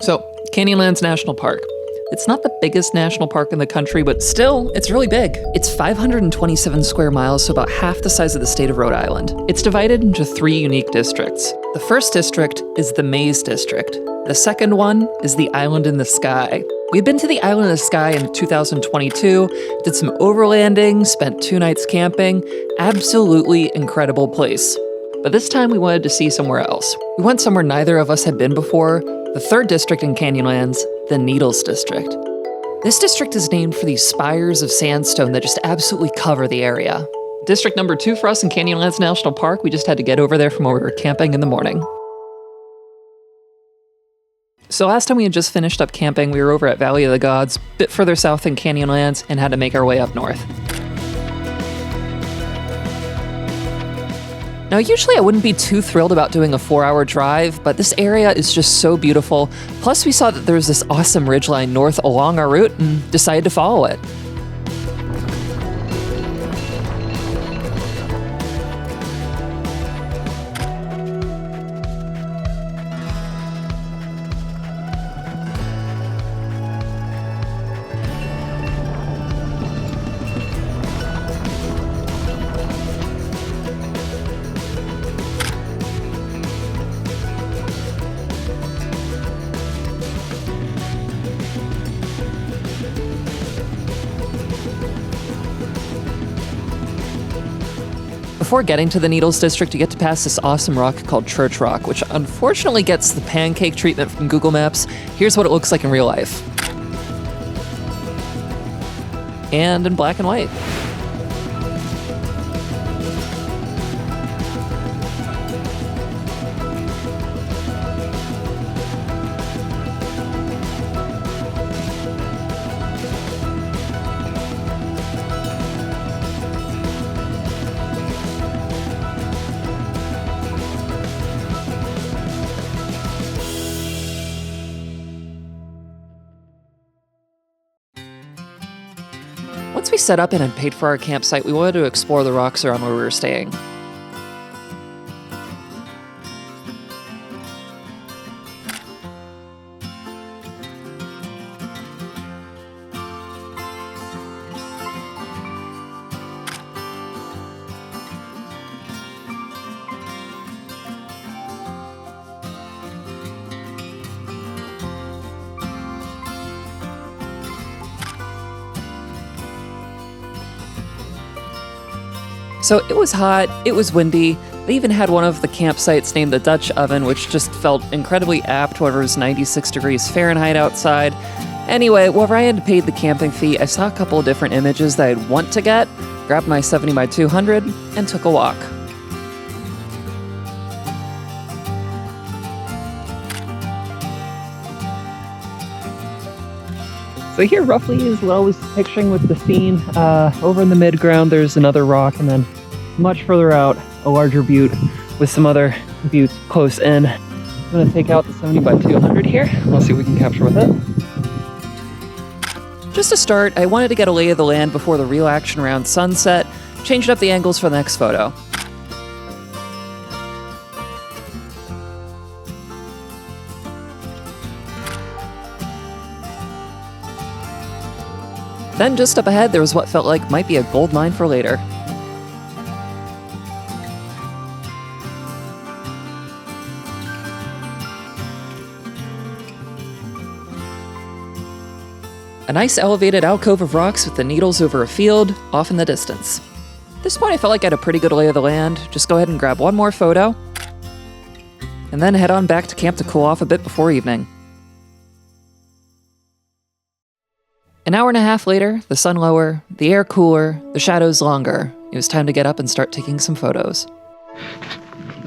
So, Canyonlands National Park. It's not the biggest national park in the country, but still, it's really big. It's 527 square miles, so about half the size of the state of Rhode Island. It's divided into 3 unique districts. The first district is the Maze District. The second one is the Island in the Sky. We've been to the Island in the Sky in 2022, did some overlanding, spent 2 nights camping. Absolutely incredible place. But this time we wanted to see somewhere else. We went somewhere neither of us had been before, the third district in Canyonlands, the Needles District. This district is named for these spires of sandstone that just absolutely cover the area. District number 2 for us in Canyonlands National Park, we just had to get over there from where we were camping in the morning. So last time we had just finished up camping, we were over at Valley of the Gods, a bit further south in Canyonlands, and had to make our way up north. Now, usually I wouldn't be too thrilled about doing a 4-hour drive, but this area is just so beautiful. Plus, we saw that there was this awesome ridgeline north along our route and decided to follow it. Before getting to the Needles District, you get to pass this awesome rock called Church Rock, which unfortunately gets the pancake treatment from Google Maps. Here's what it looks like in real life. And in black and white. Once we set up and had paid for our campsite, we wanted to explore the rocks around where we were staying. So it was hot, it was windy. They even had one of the campsites named the Dutch Oven, which just felt incredibly apt whenever it was 96 degrees Fahrenheit outside. Anyway, whenever I had paid the camping fee, I saw a couple of different images that I'd want to get, grabbed my 70x200, and took a walk. So here roughly is what I was picturing with the scene. Over in the midground there's another rock, and then much further out a larger butte with some other buttes close in. I'm going to take out the 70x200 here. Let's see what we can capture with it. Just to start, I wanted to get a lay of the land before the real action around sunset, changed up the angles for the next photo. Then just up ahead, there was what felt like might be a gold mine for later. A nice elevated alcove of rocks with the needles over a field, off in the distance. At this point I felt like I had a pretty good lay of the land. Just go ahead and grab one more photo, and then head on back to camp to cool off a bit before evening. An hour and a half later, the sun lower, the air cooler, the shadows longer. It was time to get up and start taking some photos.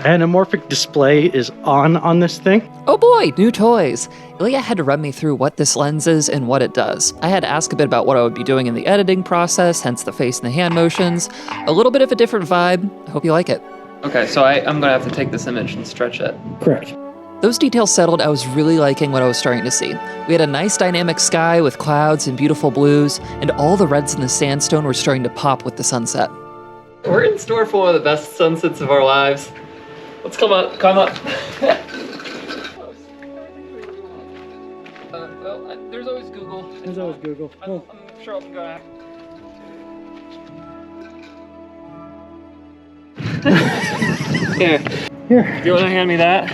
Anamorphic display is on this thing. Oh boy, new toys! Ilya had to run me through what this lens is and what it does. I had to ask a bit about what I would be doing in the editing process, hence the face and the hand motions. A little bit of a different vibe. I hope you like it. Okay, so I'm gonna have to take this image and stretch it. Correct. Those details settled, I was really liking what I was starting to see. We had a nice dynamic sky with clouds and beautiful blues, and all the reds in the sandstone were starting to pop with the sunset. We're in store for one of the best sunsets of our lives. Let's come up. As always, Google. Oh. I'm sure I can go out. Here. Here. Do you want to hand me that?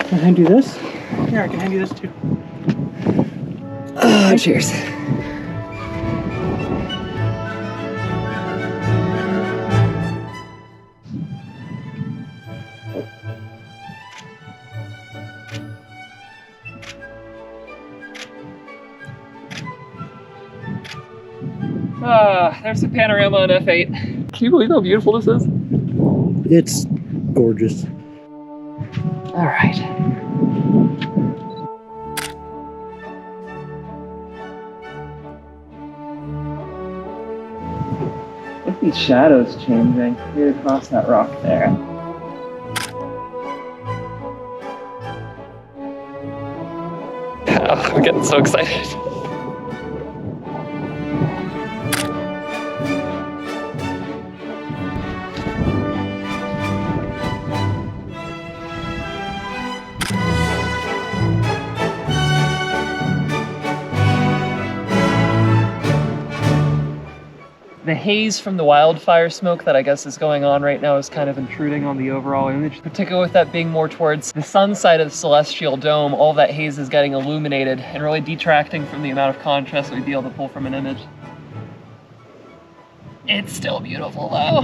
Can I hand you this? Here, I can hand you this too. Oh, cheers. Ah, there's a panorama on F8. Can you believe how beautiful this is? It's gorgeous. All right. Look at these shadows changing right across that rock there. Oh, I'm getting so excited. The haze from the wildfire smoke that I guess is going on right now is kind of intruding on the overall image, particularly with that being more towards the sun side of the celestial dome. All that haze is getting illuminated and really detracting from the amount of contrast that we'd be able to pull from an image. It's still beautiful though.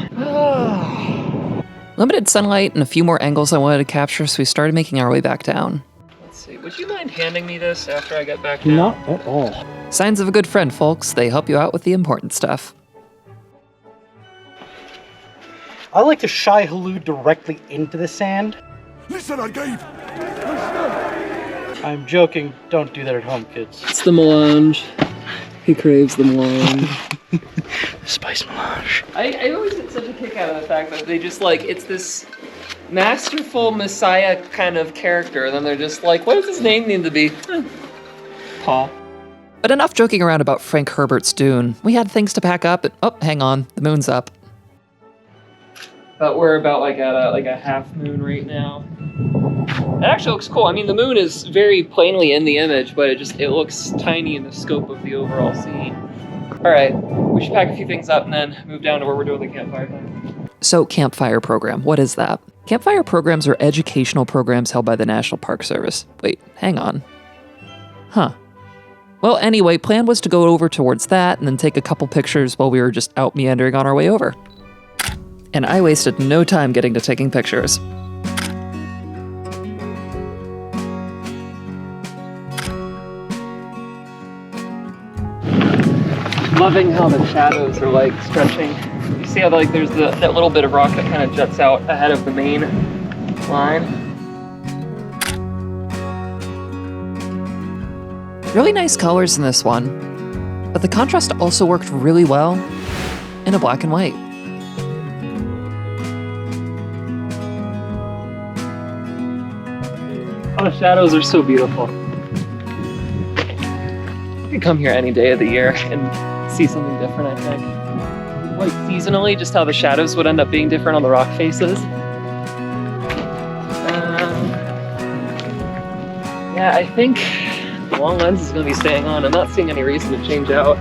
Limited sunlight and a few more angles I wanted to capture, so we started making our way back down. Let's see, would you mind handing me this after I get back down? Not at all. Signs of a good friend, folks. They help you out with the important stuff. I like to shy haloo directly into the sand. Listen, I gave. I'm joking. Don't do that at home, kids. It's the melange. He craves the melange. Spice melange. I always get such a kick out of the fact that they just like, it's this masterful messiah kind of character, and then they're just like, what does his name need to be? Paul. But enough joking around about Frank Herbert's Dune. We had things to pack up, and oh, hang on, the moon's up. But we're about like at a half moon right now. It actually looks cool. I mean, the moon is very plainly in the image, but it looks tiny in the scope of the overall scene. All right, we should pack a few things up and then move down to where we're doing the campfire thing. So, Campfire Program, what is that? Campfire programs are educational programs held by the National Park Service. Wait, hang on. Huh. Well, anyway, plan was to go over towards that and then take a couple pictures while we were just out meandering on our way over. And I wasted no time getting to taking pictures. Loving how the shadows are like stretching. You see how like there's that little bit of rock that kind of juts out ahead of the main line. Really nice colors in this one, but the contrast also worked really well in a black and white. Oh, the shadows are so beautiful. You can come here any day of the year and see something different, I think. Like seasonally, just how the shadows would end up being different on the rock faces. Yeah, I think the long lens is going to be staying on. I'm not seeing any reason to change out.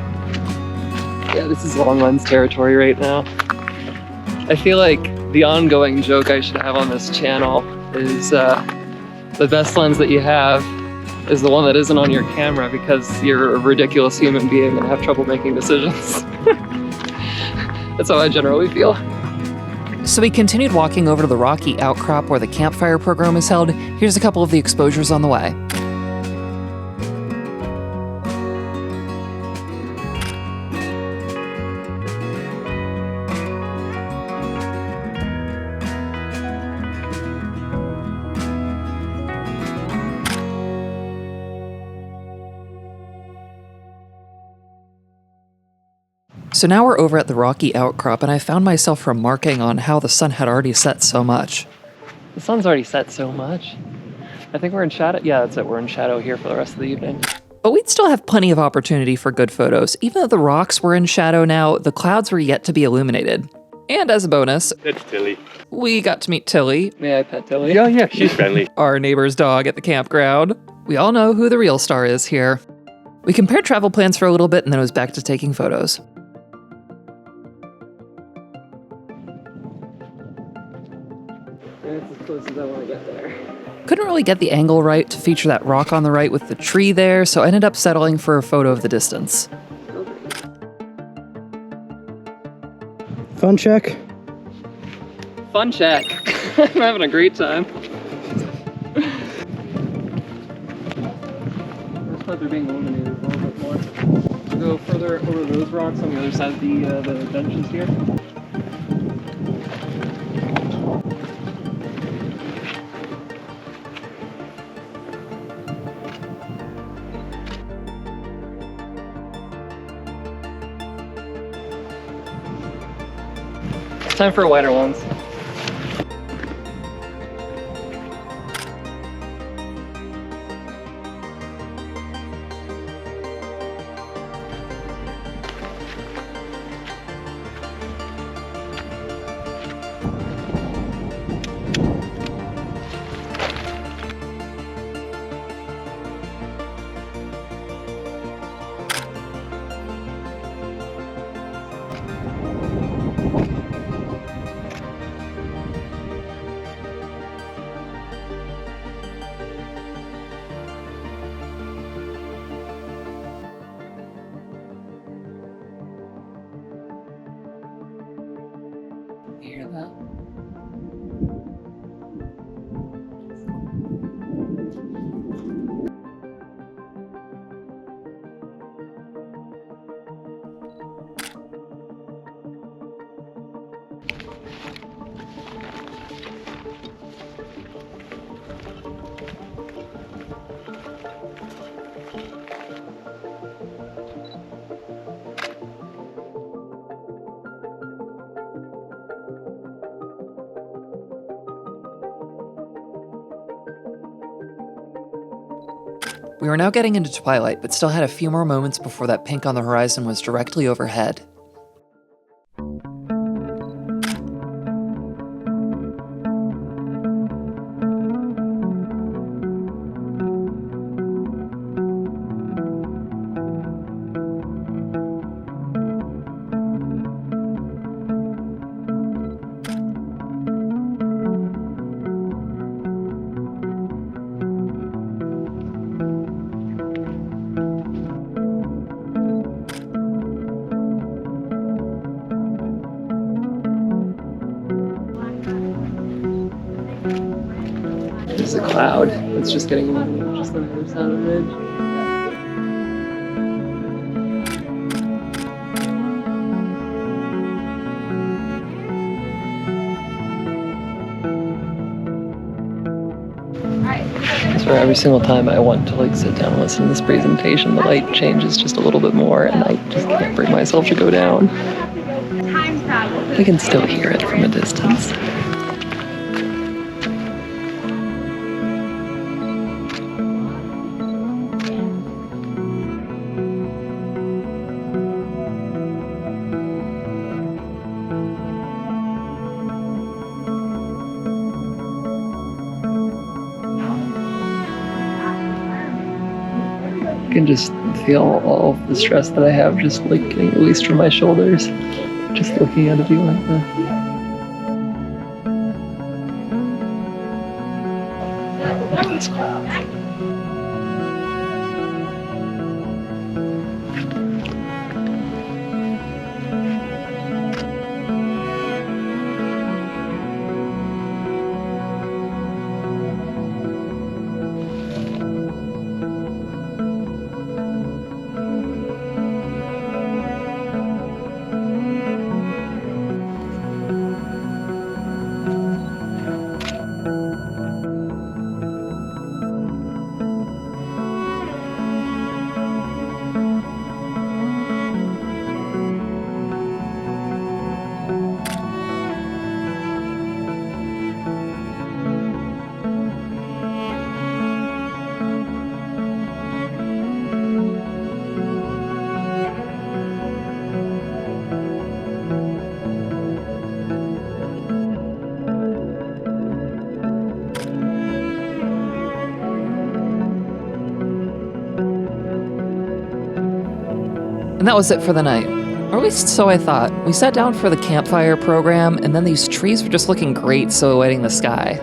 Yeah, this is long lens territory right now. I feel like the ongoing joke I should have on this channel is the best lens that you have is the one that isn't on your camera because you're a ridiculous human being and have trouble making decisions. That's how I generally feel. So we continued walking over to the rocky outcrop where the Campfire Program is held. Here's a couple of the exposures on the way. So now we're over at the rocky outcrop, and I found myself remarking on how the sun had already set so much. The sun's already set so much. I think we're in shadow. Yeah, that's it. We're in shadow here for the rest of the evening. But we'd still have plenty of opportunity for good photos. Even though the rocks were in shadow now, the clouds were yet to be illuminated. And as a bonus, That's Tilly. we got to meet Tilly. May I pet Tilly? Yeah, she's friendly. Our neighbor's dog at the campground. We all know who the real star is here. We compared travel plans for a little bit, and then it was back to taking photos. That's as close as I want to get there. Couldn't really get the angle right to feature that rock on the right with the tree there, so I ended up settling for a photo of the distance. Fun check. Fun check. I'm having a great time. This part they're being illuminated a little bit more. We'll go further over those rocks on the other side of the benches here. Time for wider ones. You hear that? We were now getting into twilight, but still had a few more moments before that pink on the horizon was directly overhead. There's a cloud that's just getting illuminated just on the other side of the ridge. So every single time I want to sit down and listen to this presentation, the light changes just a little bit more and I just can't bring myself to go down. I can still hear it from a distance. I can just feel all of the stress that I have just getting released from my shoulders, just looking at a view like this. It's clouds. And that was it for the night. Or at least so I thought. We sat down for the Campfire Program, and then these trees were just looking great silhouetting the sky.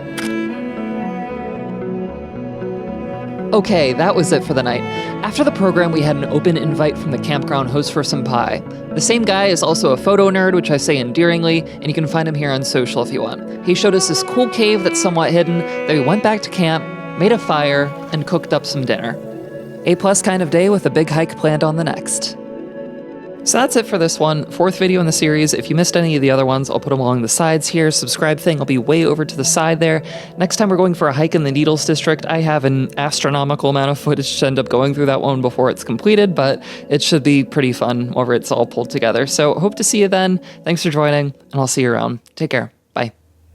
Okay, that was it for the night. After the program, we had an open invite from the campground host for some pie. The same guy is also a photo nerd, which I say endearingly, and you can find him here on social if you want. He showed us this cool cave that's somewhat hidden, then we went back to camp, made a fire, and cooked up some dinner. A+ kind of day with a big hike planned on the next. So that's it for this one, 4th video in the series. If you missed any of the other ones, I'll put them along the sides here. Subscribe thing will be way over to the side there. Next time we're going for a hike in the Needles District, I have an astronomical amount of footage to end up going through that one before it's completed, but it should be pretty fun whenever it's all pulled together. So hope to see you then. Thanks for joining, and I'll see you around. Take care.